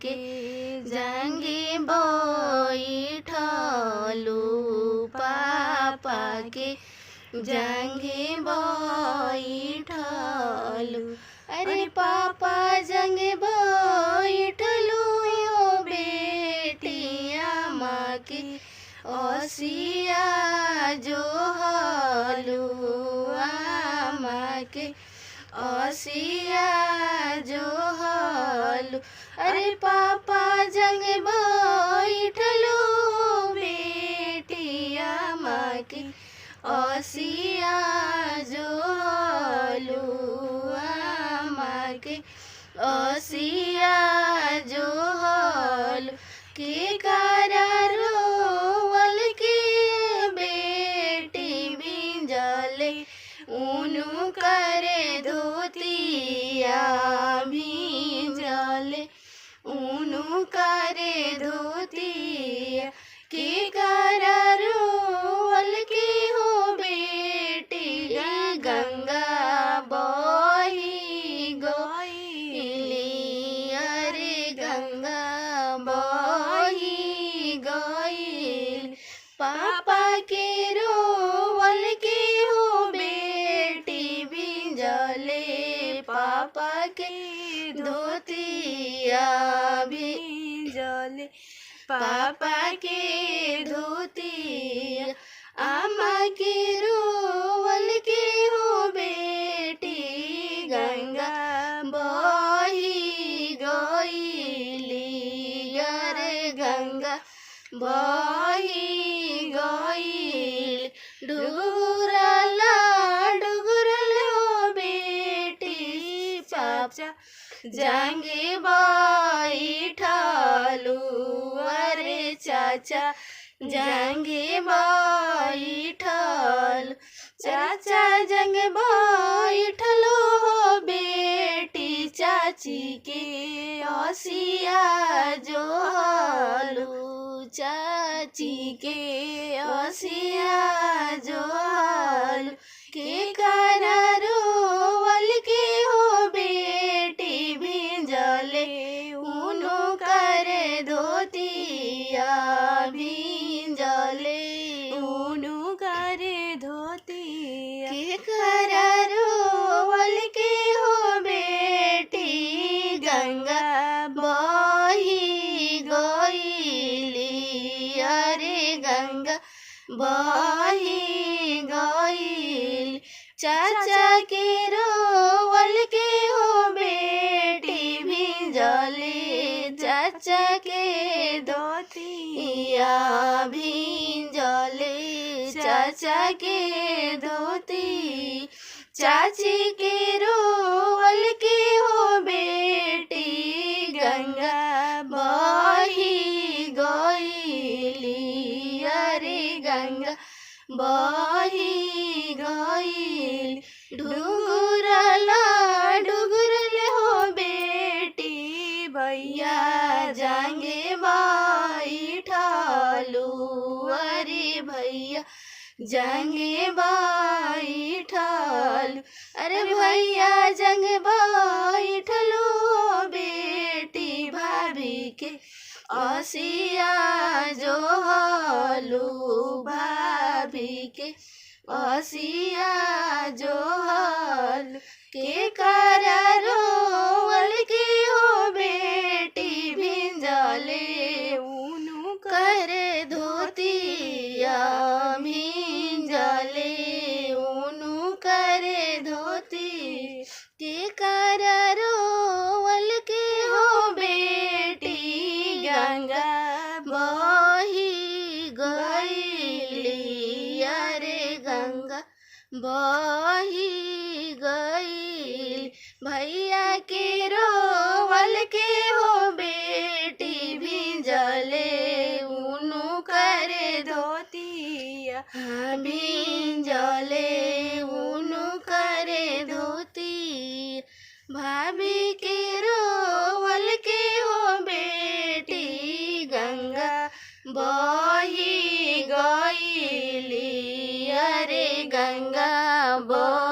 के जांगे बैठलू पापा के जांगे बैठलू। अरे पापा जांगे बैठलू बेटिया माँ के ओसिया जो हलू माँ के ओसिया जो हलू। अरे पापा जंग बैठलू बेटिया माँ के ओसिया जो हलू माँ के ओसिया जो हलू। के करारो वल के बेटी भिंजले उनु करे धोतिया भिंजले उनु करे धोतिया। के करारो वल के हो बेटी गंगा बही गईली। अरे गंगा बही गईल पापा के रोवल के हो बेटी भिंजले पापा के धोतिया भिंजले पापा के धोतिया। अम्मा के रोवल के हो बेटी गंगा बही गईली। अरे गंगा बही गईल डुगुरल डुगुरल हो बेटी पापा जांगे बैठलू। अरे चाचा जांगे बैठल चाचा जंगे बैठलो हो बेटी चाची के ओसिया जो हलू चाची के ओसिया जो हलू। के करारो वल के हो बेटी भिंजले उनु करे धोतिया भिंजले उनु करे धोतिया। के करारो वल के हो बेटी गंगा बही गईली। अरे गंगा बही गईल चाचा के रोवल के हो बेटी भिंजले चाचा के धोतिया भिंजले चाचा के धोती। चाची के रोवल के हो बेटी गंगा बही गईली। अरे गंगा बही गईल डुगुरल डुगुरल हो बेटी भैया जांगे बैठलू। अरे भैया जांगे बैठलू। अरे भैया जंग बैठलू बेटी भाभी के ओसिया जो हलू भाभी के ओसिया जो हलू। के करारो वल के हो बेटी भिंजले उनु करे धोतिया भिंजले उनु करे धोती। के करारो वल के हो बेटी गंगा बही गईली। अरे गंगा बही गईल भैया के रोवल के हो बेटी भिंजले उनु करे धोतिया भिंजले उनु करे धोती। भाभी के रोवल के हो बेटी गंगा बही गईली। अरे गंगा बही